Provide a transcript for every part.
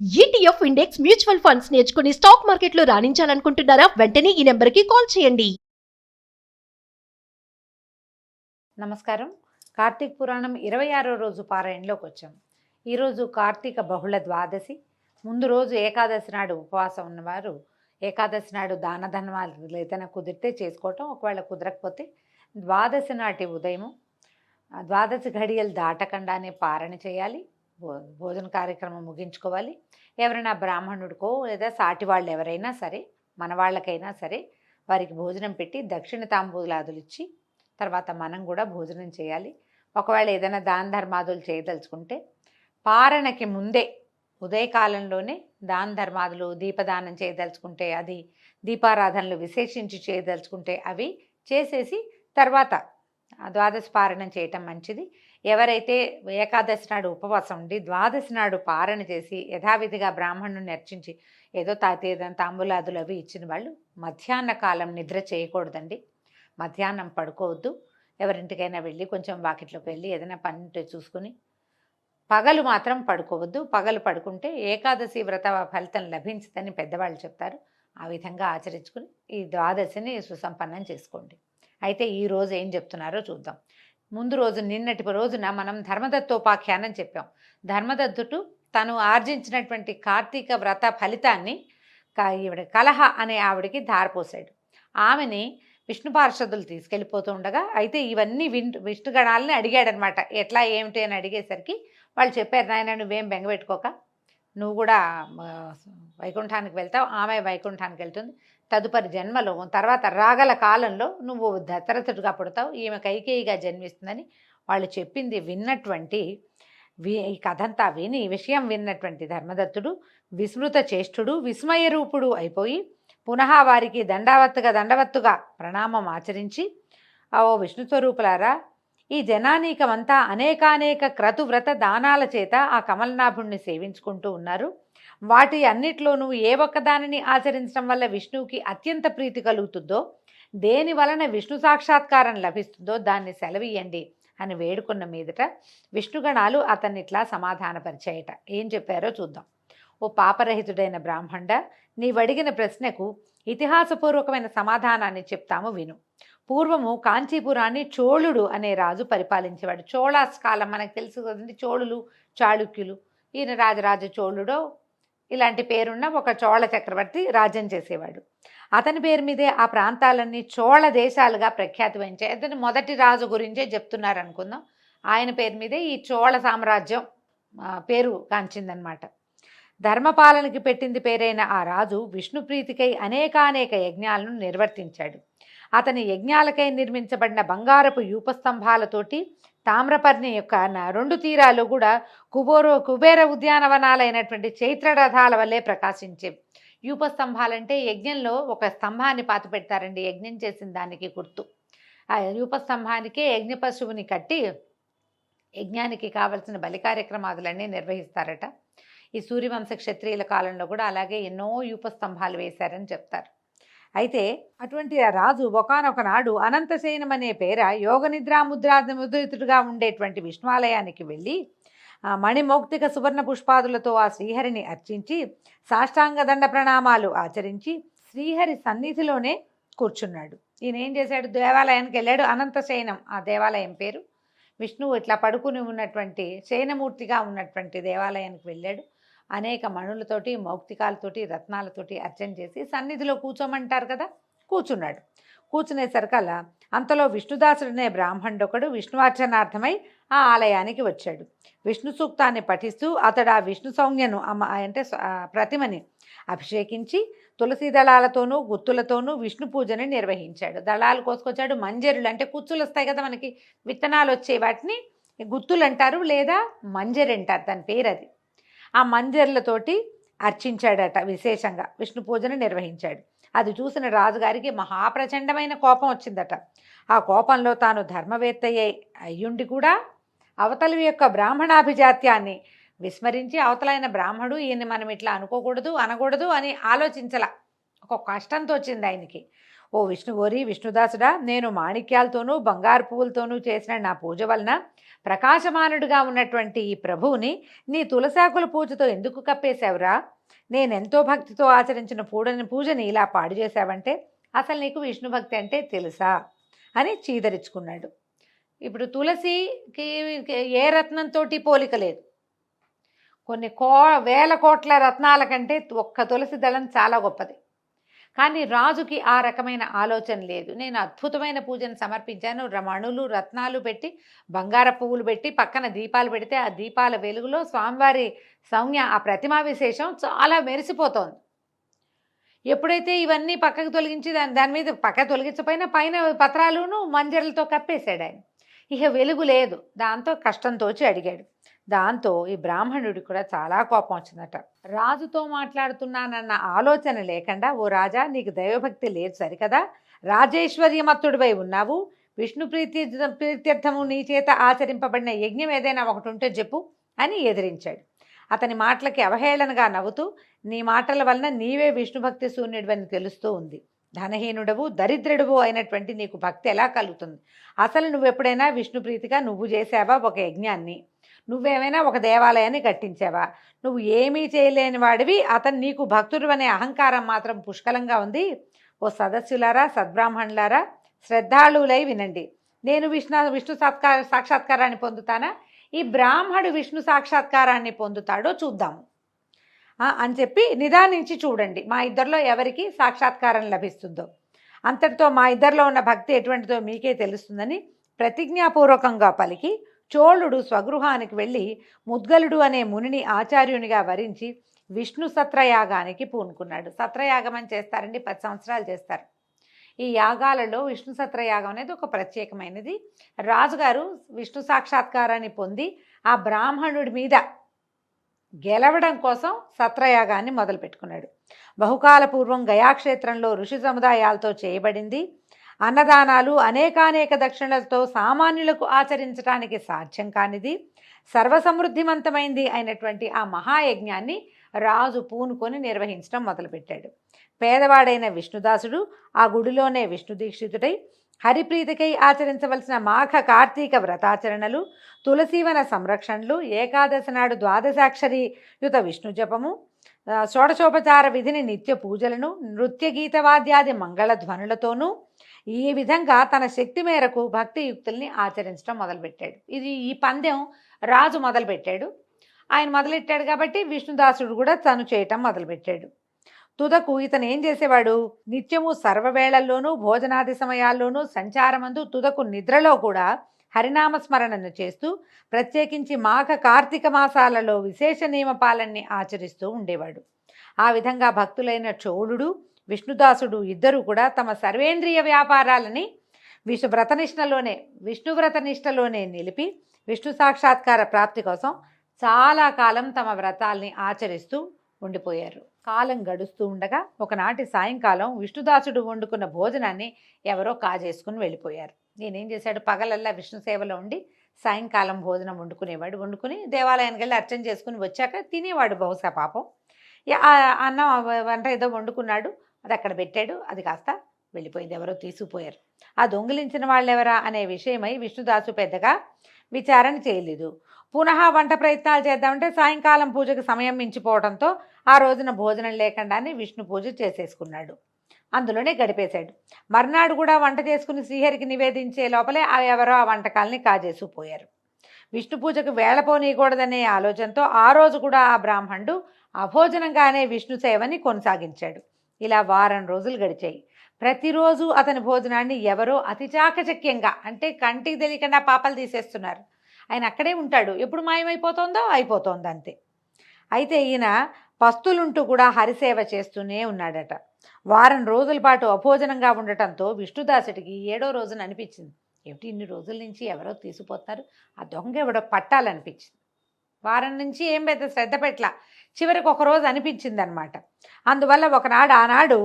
ETF index mutual funds నేర్చుకుని stock మార్కెట్లో రాణించాలనుకుంటున్నారా? వెంటనే ఈ నెంబర్కి కాల్ చేయండి. నమస్కారం. కార్తీక పురాణం 26వ రోజు పారాయణలోకి వచ్చాం. ఈరోజు కార్తీక బహుళ ద్వాదశి. ముందు రోజు ఏకాదశి నాడు ఉపవాసం ఉన్నవారు ఏకాదశి నాడు దాన ధర్మాలు ఏదైనా కుదిరితే చేసుకోవటం, ఒకవేళ కుదరకపోతే ద్వాదశి నాటి ఉదయము ద్వాదశి ఘడియలు దాటకుండానే పారణ చేయాలి. భోజన కార్యక్రమం ముగించుకోవాలి. ఎవరైనా బ్రాహ్మణుడికో లేదా సాటి వాళ్ళు ఎవరైనా సరే, మన వాళ్ళకైనా సరే వారికి భోజనం పెట్టి దక్షిణ తాంబూలాదులు ఇచ్చి తర్వాత మనం కూడా భోజనం చేయాలి. ఒకవేళ ఏదైనా దాన ధర్మాదులు చేయదలుచుకుంటే పారణకి ముందే ఉదయకాలంలోనే దాన ధర్మాదులు, దీపదానం చేయదలుచుకుంటే అది, దీపారాధనలు విశేషించి చేయదలుచుకుంటే అవి చేసేసి తర్వాత ద్వాదశి పారణం చేయటం మంచిది. ఎవరైతే ఏకాదశి నాడు ఉపవాసం ఉండి ద్వాదశి నాడు పారణ చేసి యథావిధిగా బ్రాహ్మణుని అర్చించి ఏదో తాంబూలాదులు అవి ఇచ్చిన వాళ్ళు మధ్యాహ్న కాలం నిద్ర చేయకూడదండి. మధ్యాహ్నం పడుకోవద్దు. ఎవరింటికైనా వెళ్ళి కొంచెం వాకిట్లోకి వెళ్ళి ఏదైనా పని చూసుకుని పగలు మాత్రం పడుకోవద్దు. పగలు పడుకుంటే ఏకాదశి వ్రత ఫలితం లభించదని పెద్దవాళ్ళు చెప్తారు. ఆ విధంగా ఆచరించుకుని ఈ ద్వాదశిని సుసంపన్నం చేసుకోండి. అయితే ఈరోజు ఏం చెప్తున్నారో చూద్దాం. ముందు రోజు నిన్నటి రోజున మనం ధర్మదత్తోపాఖ్యానం చెప్పాం. ధర్మదత్తుడు తను ఆర్జించినటువంటి కార్తీక వ్రత ఫలితాన్ని ఈవిడ కలహ అనే ఆవిడికి ధారపోసాడు. ఆమెని విష్ణు పార్షదులు తీసుకెళ్ళిపోతూ ఉండగా అయితే ఇవన్నీ విష్ణుగణాలని అడిగాడనమాట. ఎట్లా ఏమిటి అని అడిగేసరికి వాళ్ళు చెప్పారు, నాయన నువ్వేం బెంగపెట్టుకోక, నువ్వు కూడా వైకుంఠానికి వెళ్తావు, ఆమె వైకుంఠానికి వెళ్తుంది, తదుపరి జన్మలో తర్వాత రాగల కాలంలో నువ్వు దశరథుడిగా పుడతావు, ఈమె కైకేయిగా జన్మిస్తుందని వాళ్ళు చెప్పింది విన్నటువంటి ఈ కథంతా విని విషయం విన్నటువంటి ధర్మదత్తుడు విస్మృత చేష్టుడు విస్మయరూపుడు అయిపోయి పునః వారికి దండవత్తుగా ప్రణామం ఆచరించి, ఓ విష్ణు స్వరూపులారా, ఈ జనానీకమంతా అనేకానేక క్రతువ్రత దానాల చేత ఆ కమలనాభుణ్ణి సేవించుకుంటూ ఉన్నారు. వాటి అన్నిట్లోనూ ఏ ఒక్కదానిని ఆచరించడం వల్ల విష్ణువుకి అత్యంత ప్రీతి కలుగుతుందో, దేని వలన విష్ణు సాక్షాత్కారం లభిస్తుందో దాన్ని సెలవీయండి అని వేడుకున్న మీదట విష్ణుగణాలు అతన్ని ఇట్లా సమాధానపరిచాయట. ఏం చెప్పారో చూద్దాం. ఓ పాపరహితుడైన బ్రాహ్మణ, నీవడిగిన ప్రశ్నకు ఇతిహాసపూర్వకమైన సమాధానాన్ని చెప్తాము విను. పూర్వము కాంచీపురాన్ని చోళుడు అనే రాజు పరిపాలించేవాడు. చోళాస్ కాలం మనకు తెలుసు కదండి, చోళులు, చాళుక్యులు. ఈయన రాజరాజ చోళుడో ఇలాంటి పేరున్న ఒక చోళ చక్రవర్తి రాజ్యం చేసేవాడు. అతని పేరు మీదే ఆ ప్రాంతాలన్నీ చోళ దేశాలుగా ప్రఖ్యాతి వహించాయి. అతని మొదటి రాజు గురించే చెప్తున్నారు అనుకుందాం. ఆయన పేరు మీదే ఈ చోళ సామ్రాజ్యం పేరు కాంచిందనమాట. ధర్మపాలనకి పెట్టింది పేరైన ఆ రాజు విష్ణుప్రీతికై అనేకానేక యజ్ఞాలను నిర్వర్తించాడు. అతని యజ్ఞాలకై నిర్మించబడిన బంగారపు యూపస్తంభాలతోటి తామ్రపర్ణి యొక్క 2 తీరాలు కూడా కుబేర ఉద్యానవనాలైనటువంటి చైత్రరథాల వల్లే ప్రకాశించేవి. యూపస్తంభాలంటే యజ్ఞంలో ఒక స్తంభాన్ని పాతి పెడతారండి, యజ్ఞం చేసిన దానికి గుర్తు. ఆ యూపస్తంభానికే యజ్ఞ పశువుని కట్టి యజ్ఞానికి కావలసిన బలి కార్యక్రమాదులన్నీ నిర్వహిస్తారట. ఈ సూర్యవంశ క్షత్రియుల కాలంలో కూడా అలాగే ఎన్నో యూపస్తంభాలు వేశారని చెప్తారు. అయితే అటువంటి ఆ రాజు ఒకానొక నాడు అనంతశయనం అనే పేర యోగనిద్రా ముద్రితుడుగా ఉండేటువంటి విష్ణువాలయానికి వెళ్ళి మణిమౌక్తిక సువర్ణ పుష్పాదులతో ఆ శ్రీహరిని అర్చించి సాష్టాంగ దండ ప్రణామాలు ఆచరించి శ్రీహరి సన్నిధిలోనే కూర్చున్నాడు. ఈయన ఏం చేశాడు, దేవాలయానికి వెళ్ళాడు. అనంతశయనం ఆ దేవాలయం పేరు. విష్ణువు ఇట్లా పడుకుని ఉన్నటువంటి శయనమూర్తిగా ఉన్నటువంటి దేవాలయానికి వెళ్ళాడు. అనేక మణులతోటి, మౌక్తికాలతోటి, రత్నాలతోటి అర్చన చేసి సన్నిధిలో కూర్చోమంటారు కదా, కూర్చున్నాడు. కూర్చునేసరికల్లా అంతలో విష్ణుదాసుడనే బ్రాహ్మణుడొకడు విష్ణువార్చనార్థమై ఆ ఆలయానికి వచ్చాడు. విష్ణు సూక్తాన్ని పఠిస్తూ అతడు ఆ విష్ణు సౌజ్ఞను అంటే ప్రతిమని అభిషేకించి తులసి దళాలతోనూ గుత్తులతోనూ విష్ణు పూజని నిర్వహించాడు. దళాలు కోసుకొచ్చాడు. మంజరులు అంటే కుచ్చులు వస్తాయి కదా మనకి, విత్తనాలు వచ్చే వాటిని గుత్తులు అంటారు లేదా మంజరి అంటారు, దాని పేరు అది. ఆ మంజర్లతోటి అర్చించాడట. విశేషంగా విష్ణు పూజను నిర్వహించాడు. అది చూసిన రాజుగారికి మహాప్రచండమైన కోపం వచ్చిందట. ఆ కోపంలో తాను ధర్మవేత్త అయ్యుండి కూడా అవతలి యొక్క బ్రాహ్మణాభిజాత్యాన్ని విస్మరించి అవతలైన బ్రాహ్మడు ఈయన్ని మనం ఇట్లా అనకూడదు అనకూడదు అని ఆలోచించలా. ఒక కష్టంతో వచ్చింది ఆయనకి. ఓ ఓరి విష్ణుదాసుడా, నేను మాణిక్యాలతోనూ బంగారు పువ్వులతోనూ చేసిన నా పూజ వలన ప్రకాశమానుడిగా ఉన్నటువంటి ఈ ప్రభువుని నీ తులసాకుల పూజతో ఎందుకు కప్పేశావురా? నేనెంతో భక్తితో ఆచరించిన పూజని ఇలా పాడు చేశావంటే అసలు నీకు విష్ణు భక్తి అంటే తెలుసా అని చీదరించుకున్నాడు. ఇప్పుడు తులసికి ఏ రత్నంతోటి పోలిక లేదు. కొన్ని వేల కోట్ల రత్నాల కంటే ఒక్క తులసి దళం చాలా గొప్పది. కానీ రాజుకి ఆ రకమైన ఆలోచన లేదు. నేను అద్భుతమైన పూజను సమర్పించాను, మణులు రత్నాలు పెట్టి బంగార పువ్వులు పెట్టి పక్కన దీపాలు పెడితే ఆ దీపాల వెలుగులో స్వామివారి సౌమ్య ఆ ప్రతిమా విశేషం చాలా మెరిసిపోతోంది. ఎప్పుడైతే ఇవన్నీ పక్కకు తొలగించి దాని మీద పక్క తొలగించపోయినా పైన పత్రాలును మంజరలతో కప్పేశాడు ఆయన. ఇక వెలుగు లేదు. దాంతో కష్టంతోచి అడిగాడు. దాంతో ఈ బ్రాహ్మణుడి కూడా చాలా కోపం వచ్చిందట. రాజుతో మాట్లాడుతున్నానన్న ఆలోచన లేకుండా, ఓ రాజా, నీకు దైవభక్తి లేదు సరికదా, రాజేశ్వర్యమత్తుడిపై ఉన్నావు, విష్ణు ప్రీత్యర్థము నీ చేత ఆచరింపబడిన యజ్ఞం ఏదైనా ఒకటి ఉంటే చెప్పు అని ఎదిరించాడు. అతని మాటలకి అవహేళనగా నవ్వుతూ, నీ మాటల వలన నీవే విష్ణుభక్తి శూన్యుడివని తెలుస్తూ ఉంది. ధనహీనుడవు దరిద్రుడవు అయినటువంటి నీకు భక్తి ఎలా కలుగుతుంది? అసలు నువ్వెప్పుడైనా విష్ణుప్రీతిగా నువ్వు చేసావా ఒక యజ్ఞాన్ని? నువ్వేమైనా ఒక దేవాలయాన్ని కట్టించావా? నువ్వు ఏమీ చేయలేని వాడివి, అతను నీకు భక్తుడు అనే అహంకారం మాత్రం పుష్కలంగా ఉంది. ఓ సదస్సులారా, సద్బ్రాహ్మణులారా, శ్రద్ధాళులై వినండి. నేను విష్ణు సాక్షాత్కారాన్ని పొందుతానా, ఈ బ్రాహ్మడు విష్ణు సాక్షాత్కారాన్ని పొందుతాడో చూద్దాము అని చెప్పి నిదానించి చూడండి. మా ఇద్దరిలో ఎవరికి సాక్షాత్కారం లభిస్తుందో, అంతటితో మా ఇద్దరిలో ఉన్న భక్తి ఎటువంటిదో మీకే తెలుస్తుందని ప్రతిజ్ఞాపూర్వకంగా పలికి చోళుడు స్వగృహానికి వెళ్ళి ముద్గలుడు అనే మునిని ఆచార్యునిగా వరించి విష్ణు సత్రయాగానికి పూనుకున్నాడు. సత్రయాగం అని చేస్తారండి, 10 సంవత్సరాలు చేస్తారు. ఈ యాగాలలో విష్ణు సత్రయాగం అనేది ఒక ప్రత్యేకమైనది. రాజుగారు విష్ణు సాక్షాత్కారాన్ని పొంది ఆ బ్రాహ్మణుడి మీద గెలవడం కోసం సత్రయాగాన్ని మొదలుపెట్టుకున్నాడు. బహుకాల పూర్వం గయాక్షేత్రంలో ఋషి సముదాయాలతో చేయబడింది. అన్నదానాలు అనేకానేక దక్షిణలతో సామాన్యులకు ఆచరించడానికి సాధ్యం కానిది, సర్వసమృద్ధిమంతమైంది అయినటువంటి ఆ మహాయజ్ఞాన్ని రాజు పూనుకొని నిర్వహించడం మొదలుపెట్టాడు. పేదవాడైన విష్ణుదాసుడు ఆ గుడిలోనే విష్ణు దీక్షితుడై హరిప్రీతికై ఆచరించవలసిన మాఘ కార్తీక వ్రతాచరణలు, తులసీవన సంరక్షణలు, ఏకాదశి నాడు ద్వాదశాక్షరి యుత విష్ణు జపము, షోడశోపచార విధిని నిత్య పూజలను, నృత్య గీతవాద్యాది మంగళధ్వనులతోనూ ఈ విధంగా తన శక్తి మేరకు భక్తియుక్తుల్ని ఆచరించడం మొదలుపెట్టాడు. ఈ పందెం రాజు మొదలుపెట్టాడు. ఆయన మొదలెట్టాడు కాబట్టి విష్ణుదాసుడు కూడా తను చేయటం మొదలుపెట్టాడు. తుదకు ఇతను ఏం చేసేవాడు, నిత్యము సర్వవేళల్లోనూ భోజనాది సమయాల్లోనూ సంచారమందు తుదకు నిద్రలో కూడా హరినామస్మరణను చేస్తూ ప్రత్యేకించి మాఘ కార్తీక మాసాలలో విశేష నియమపాలన్ని ఆచరిస్తూ ఉండేవాడు. ఆ విధంగా భక్తులైన చోళుడు విష్ణుదాసుడు ఇద్దరూ కూడా తమ సర్వేంద్రియ వ్యాపారాలని విష్ణువ్రతనిష్టలోనే నిలిపి విష్ణు సాక్షాత్కార ప్రాప్తి కోసం చాలా కాలం తమ వ్రతాల్ని ఆచరిస్తూ ఉండిపోయారు. కాలం గడుస్తూ ఉండగా ఒకనాటి సాయంకాలం విష్ణుదాసుడు వండుకున్న భోజనాన్ని ఎవరో కాజేసుకుని వెళ్ళిపోయారు. నేనేం చేశాడు, పగలల్లా విష్ణు సేవలో ఉండి సాయంకాలం భోజనం వండుకుని దేవాలయానికి వెళ్ళి అర్చన చేసుకుని వచ్చాక తినేవాడు. బహుశా పాపం అన్నం వంట ఏదో వండుకున్నాడు, అది అక్కడ పెట్టాడు, అది కాస్త వెళ్ళిపోయింది, ఎవరో తీసుకుపోయారు. ఆ దొంగిలించిన వాళ్ళెవరా అనే విషయమై విష్ణుదాసు పెద్దగా విచారణ చేయలేదు. పునః వంట ప్రయత్నాలు చేద్దామంటే సాయంకాలం పూజకు సమయం మించిపోవడంతో ఆ రోజున భోజనం లేకుండానే విష్ణు పూజ చేసేసుకున్నాడు. అందులోనే గడిపేశాడు. మర్నాడు కూడా వంట చేసుకుని శ్రీహరికి నివేదించే లోపలే ఎవరో ఆ వంటకాలని కాజేసుకుపోయారు. విష్ణు పూజకు వేళపోనీయకూడదనే ఆలోచనతో ఆ రోజు కూడా ఆ బ్రాహ్మణుడు అభోజనంగానే విష్ణు సేవని కొనసాగించాడు. ఇలా వారం రోజులు గడిచాయి. ప్రతిరోజు అతని భోజనాన్ని ఎవరో అతి చాకచక్యంగా, అంటే కంటికి తెలియకుండా పాపలు తీసేస్తున్నారు. ఆయన అక్కడే ఉంటాడు, ఎప్పుడు మాయమైపోతుందో అయిపోతుంది అంతే. అయితే ఈయన పస్తులుంటూ కూడా హరిసేవ చేస్తూనే ఉన్నాడట. వారం రోజుల పాటు అభోజనంగా ఉండటంతో విష్ణుదాసుడికి 7వ రోజున అనిపించింది, ఏమిటి ఇన్ని రోజుల నుంచి ఎవరో తీసుకుపోతున్నారు, ఆ దొంగ ఎవడో పట్టాలనిపించింది. వారం నుంచి ఏం పెద్ద శ్రద్ధ పెట్టలా, చివరికి ఒకరోజు అనిపించింది అనమాట. అందువల్ల ఆనాడు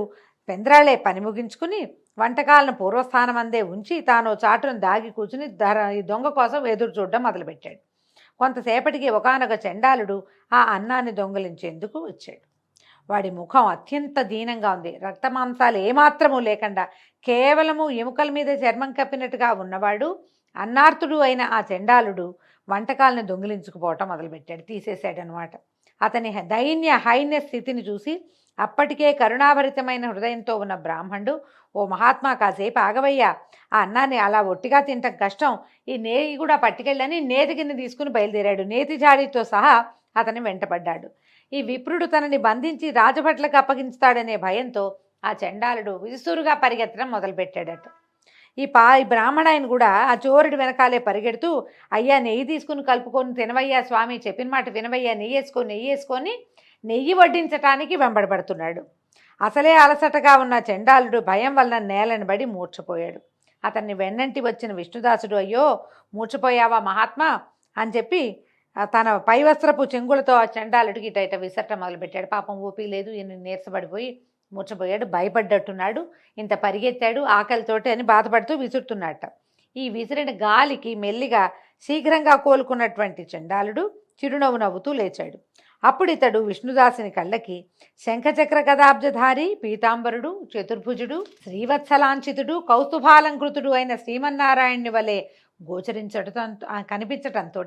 పెంద్రాళే పని ముగించుకుని వంటకాలను పూర్వస్థానం అందే ఉంచి తాను చాటును దాగి కూర్చుని ఈ దొంగ కోసం ఎదురు చూడడం మొదలుపెట్టాడు. కొంతసేపటికి ఒకానొక చండాలుడు ఆ అన్నాన్ని దొంగిలించేందుకు వచ్చాడు. వాడి ముఖం అత్యంత దీనంగా ఉంది. రక్తమాంసాలు ఏమాత్రము లేకుండా కేవలము ఎముకల మీద చర్మం కప్పినట్టుగా ఉన్నవాడు, అన్నార్తుడు అయిన ఆ చండాలుడు వంటకాలను దొంగిలించుకుపోవటం మొదలుపెట్టాడు, తీసేశాడనమాట. అతని హైన్య స్థితిని చూసి అప్పటికే కరుణాభరితమైన హృదయంతో ఉన్న బ్రాహ్మణుడు, ఓ మహాత్మా కాసేపు ఆగవయ్యా, ఆ అన్నాన్ని అలా ఒట్టిగా తింటం కష్టం, ఈ నేతి కూడా పట్టుకెళ్ళని నేతి కింద తీసుకుని బయలుదేరాడు. నేతి జాడితో సహా అతని వెంటపడ్డాడు. ఈ విప్రుడు తనని బంధించి రాజభట్లకు అప్పగించుతాడనే భయంతో ఆ చండాలుడు విసురుగా పరిగెత్తడం మొదలుపెట్టాడట. ఈ బ్రాహ్మణాయన కూడా ఆ చోరుడి వెనకాలే పరిగెడుతూ, అయ్యా నెయ్యి తీసుకుని కలుపుకొని తినవయ్యా స్వామి, చెప్పిన మాట వినవయ్యా, నెయ్యి వేసుకొని నెయ్యి వడ్డించటానికి వెంబడబడుతున్నాడు. అసలే అలసటగా ఉన్న చండాలుడు భయం వలన నేలను బడి మూర్ఛపోయాడు. అతన్ని వెన్నంటి వచ్చిన విష్ణుదాసుడు, అయ్యో మూర్ఛపోయావా మహాత్మా అని చెప్పి తన పైవస్త్రపు చెంగులతో ఆ చండాలుడికి ఇట విసరటం మొదలుపెట్టాడు. పాపం ఊపి లేదు, ఈయన నీరసపడిపోయి మూర్ఛపోయాడు, భయపడ్డట్టున్నాడు, ఇంత పరిగెత్తాడు ఆకలితోటి అని బాధపడుతూ విసురుతున్నట్ట. ఈ విసిరిన గాలికి మెల్లిగా శీఘ్రంగా కోలుకున్నటువంటి చండాలుడు చిరునవ్వు నవ్వుతూ లేచాడు. అప్పుడు ఇతడు విష్ణుదాసుని కళ్ళకి శంఖచక్ర గదాబ్జధారి, పీతాంబరుడు, చతుర్భుజుడు, శ్రీవత్సలాంఛితుడు, కౌస్తుభాలంకృతుడు అయిన శ్రీమన్నారాయణుని వలె కనిపించటంతో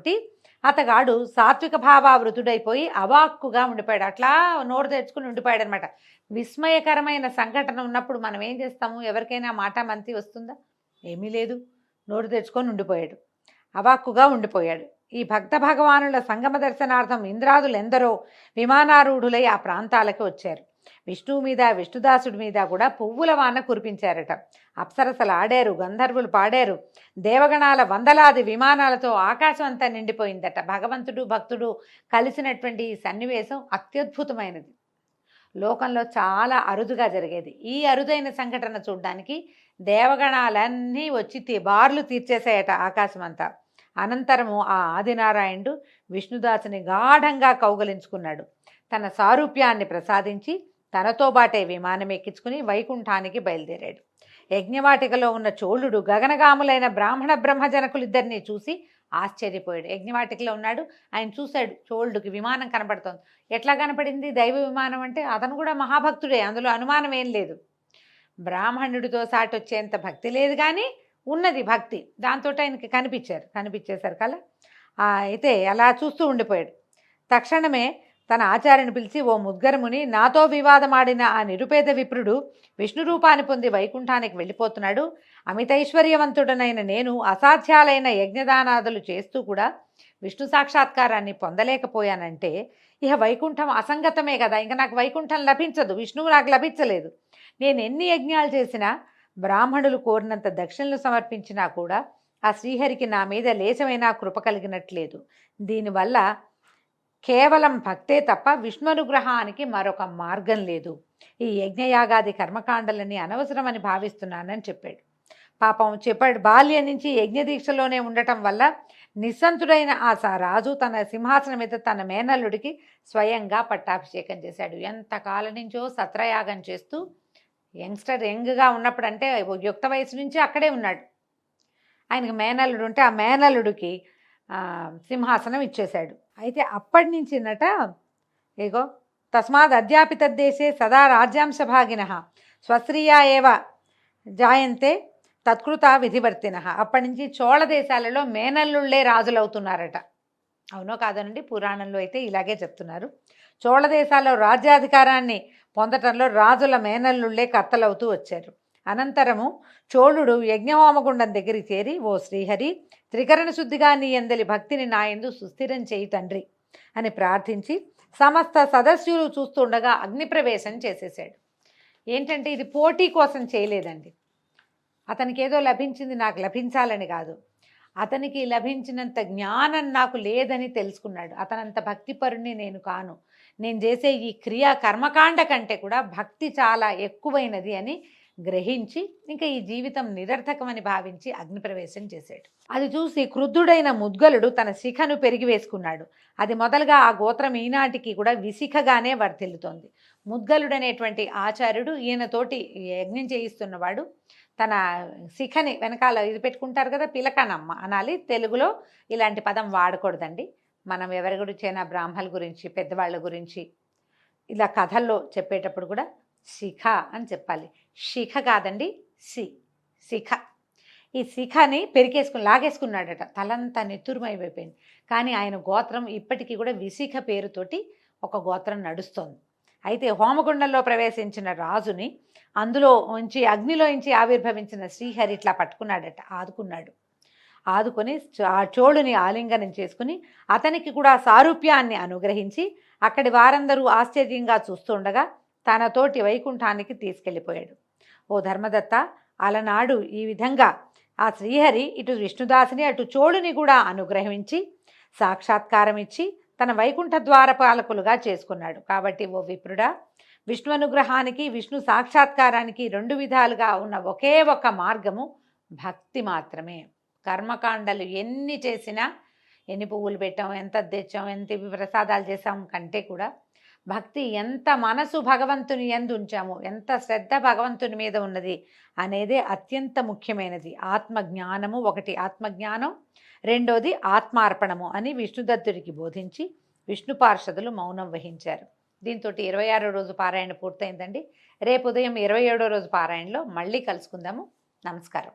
అతగాడు సాత్విక భావావృతుడైపోయి అవాక్కుగా ఉండిపోయాడు. అట్లా నోరు తెచ్చుకుని ఉండిపోయాడు అనమాట. విస్మయకరమైన సంఘటన ఉన్నప్పుడు మనం ఏం చేస్తాము? ఎవరికైనా మాట మంతి వస్తుందా? ఏమీ లేదు, నోరు తెచ్చుకొని ఉండిపోయాడు, అవాక్కుగా ఉండిపోయాడు. ఈ భక్త భగవానుల సంగమ దర్శనార్థం ఇంద్రాదులెందరో విమానారూఢులై ఆ ప్రాంతాలకు వచ్చారు. విష్ణువు మీద, విష్ణుదాసుడి మీద కూడా పువ్వుల వాన కురిపించారట. అప్సరసలు ఆడారు, గంధర్వులు పాడారు, దేవగణాల వందలాది విమానాలతో ఆకాశం అంతా నిండిపోయిందట. భగవంతుడు భక్తుడు కలిసినటువంటి ఈ సన్నివేశం అత్యద్భుతమైనది, లోకంలో చాలా అరుదుగా జరిగేది. ఈ అరుదైన సంఘటన చూడడానికి దేవగణాలన్నీ వచ్చి బార్లు తీర్చేసాయట ఆకాశం అంతా. అనంతరము ఆ ఆదినారాయణుడు విష్ణుదాసుని గాఢంగా కౌగలించుకున్నాడు. తన సారూప్యాన్ని ప్రసాదించి తనతో బాటే విమానం ఎక్కించుకుని వైకుంఠానికి బయలుదేరాడు. యజ్ఞవాటికలో ఉన్న చోళుడు గగనగాములైన బ్రాహ్మణ బ్రహ్మజనకులిద్దరినీ చూసి ఆశ్చర్యపోయాడు. యజ్ఞవాటికలో ఉన్నాడు, ఆయన చూశాడు, చోళుడికి విమానం కనపడుతోంది. ఎట్లా కనపడింది? దైవ విమానం అంటే అతను కూడా మహాభక్తుడే, అందులో అనుమానం ఏం లేదు. బ్రాహ్మణుడితో సాటి వచ్చేంత భక్తి లేదు కానీ ఉన్నది భక్తి, దాంతో ఆయనకి కనిపించేశారు కల. అయితే అలా చూస్తూ ఉండిపోయాడు. తక్షణమే తన ఆచార్యని పిలిచి, ఓ ముద్గరముని, నాతో వివాదమాడిన ఆ నిరుపేద విప్రుడు విష్ణు రూపాన్ని పొంది వైకుంఠానికి వెళ్ళిపోతున్నాడు. అమితైశ్వర్యవంతుడనైన నేను అసాధ్యాలైన యజ్ఞదానాదులు చేస్తూ కూడా విష్ణు సాక్షాత్కారాన్ని పొందలేకపోయానంటే ఇక వైకుంఠం అసంగతమే కదా, ఇంకా నాకు వైకుంఠం లభించదు, విష్ణువు నాకు లభించలేదు. నేను ఎన్ని యజ్ఞాలు చేసినా, బ్రాహ్మణులు కోరినంత దక్షిణలు సమర్పించినా కూడా ఆ శ్రీహరికి నా మీద లేశమైనా కృప కలిగినట్లేదు. దీనివల్ల కేవలం భక్తే తప్ప విష్ణునుగ్రహానికి మరొక మార్గం లేదు. ఈ యజ్ఞయాగాది కర్మకాండలని అనవసరమని భావిస్తున్నానని చెప్పాడు. పాపం చెప్పాడు, బాల్యం నుంచి యజ్ఞదీక్షలోనే ఉండటం వల్ల నిస్సంతుడైన ఆ రాజు తన సింహాసనం మీద తన మేనల్లుడికి స్వయంగా పట్టాభిషేకం చేశాడు. ఎంతకాలం నుంచో సత్రయాగం చేస్తూ యంగ్గా ఉన్నప్పుడు, అంటే యుక్త వయసు నుంచి అక్కడే ఉన్నాడు. ఆయనకి మేనల్లుడు ఉంటే ఆ మేనల్లుడికి సింహాసనం ఇచ్చేశాడు. అయితే అప్పటి నుంచినట ఏగో తస్మాత్ అధ్యాపిత దేశే సదా రాజ్యాంశభాగిన స్వశ్రియా ఏవ జాయంతే తత్కృత విధివర్తిన. అప్పటి నుంచి చోళ దేశాలలో మేనల్లుళ్ళే రాజులవుతున్నారట. అవునో కాదనండి, పురాణంలో అయితే ఇలాగే చెప్తున్నారు. చోళ దేశాల్లో రాజ్యాధికారాన్ని పొందటంలో రాజుల మేనల్లుళ్ళే కర్తలవుతూ వచ్చారు. అనంతరము చోళుడు యజ్ఞహోమగుండం దగ్గరికి చేరి, ఓ శ్రీహరి, త్రికరణ శుద్ధిగా నీ అందలి భక్తిని నా యందు సుస్థిరం చేయి తండ్రి అని ప్రార్థించి సమస్త సదస్యులు చూస్తుండగా అగ్నిప్రవేశం చేసేసాడు. ఏంటంటే ఇది పోటీ కోసం చేయలేదండి, అతనికి ఏదో లభించింది నాకు లభించాలని కాదు, అతనికి లభించినంత జ్ఞానం నాకు లేదని తెలుసుకున్నాడు. అతనంత భక్తిపరుణ్ణి నేను కాను, నేను చేసే ఈ క్రియా కర్మకాండ కంటే కూడా భక్తి చాలా ఎక్కువైనది అని గ్రహించి ఇంకా ఈ జీవితం నిరర్థకమని భావించి అగ్నిప్రవేశం చేశాడు. అది చూసి క్రుద్ధుడైన ముద్గలుడు తన శిఖను పెరిగి వేసుకున్నాడు. అది మొదలుగా ఆ గోత్రం ఈనాటికి కూడా విశిఖగానే వర్ధిల్లుతోంది. ముద్గలుడనేటువంటి ఆచార్యుడు ఈయనతోటి యజ్ఞం చేయిస్తున్నవాడు తన శిఖని వెనకాల ఇది పెట్టుకుంటారు కదా, పిలకనమ్మ అనాలి. తెలుగులో ఇలాంటి పదం వాడకూడదండి. మనం ఎవరి గురించైనా బ్రాహ్మణుల గురించి, పెద్దవాళ్ళ గురించి ఇలా కథల్లో చెప్పేటప్పుడు కూడా శిఖ అని చెప్పాలి. శిఖ కాదండి, శిఖ. ఈ శిఖని లాగేసుకున్నాడట, తలంతా నెత్తురుమైపోయింది. కానీ ఆయన గోత్రం ఇప్పటికీ కూడా విశిఖ పేరుతోటి ఒక గోత్రం నడుస్తోంది. అయితే హోమగుండంలో ప్రవేశించిన రాజుని అగ్నిలోంచి ఆవిర్భవించిన శ్రీహరి ఇట్లా పట్టుకున్నాడట, ఆదుకొని ఆ చోళుని ఆలింగనం చేసుకుని అతనికి కూడా సారూప్యాన్ని అనుగ్రహించి అక్కడి వారందరూ ఆశ్చర్యంగా చూస్తుండగా తనతోటి వైకుంఠానికి తీసుకెళ్ళిపోయాడు. ఓ ధర్మదత్త, అలనాడు ఈ విధంగా ఆ శ్రీహరి ఇటు విష్ణుదాసుని అటు చోళుని కూడా అనుగ్రహించి సాక్షాత్కారం ఇచ్చి తన వైకుంఠ ద్వారపాలకులుగా చేసుకున్నాడు. కాబట్టి ఓ విప్రుడా, విష్ణు అనుగ్రహానికి విష్ణు సాక్షాత్కారానికి 2 విధాలుగా ఉన్న ఒకే ఒక మార్గము భక్తి మాత్రమే. కర్మకాండలు ఎన్ని చేసినా, ఎన్ని పువ్వులు పెట్టాం, ఎంత తెచ్చాం, ఎంత ప్రసాదాలు చేసాం కంటే కూడా భక్తి, ఎంత మనసు భగవంతుని యందు ఉంచాము, ఎంత శ్రద్ధ భగవంతుని మీద ఉన్నది అనేదే అత్యంత ముఖ్యమైనది. ఆత్మజ్ఞానము ఒకటి, ఆత్మజ్ఞానం రెండోది ఆత్మార్పణము అని విష్ణుదత్తుడికి బోధించి విష్ణు పార్షదులు మౌనం వహించారు. దీంతో 26వ రోజు పారాయణ పూర్తయిందండి. రేపు ఉదయం 27వ రోజు పారాయణలో మళ్ళీ కలుసుకుందాము. నమస్కారం.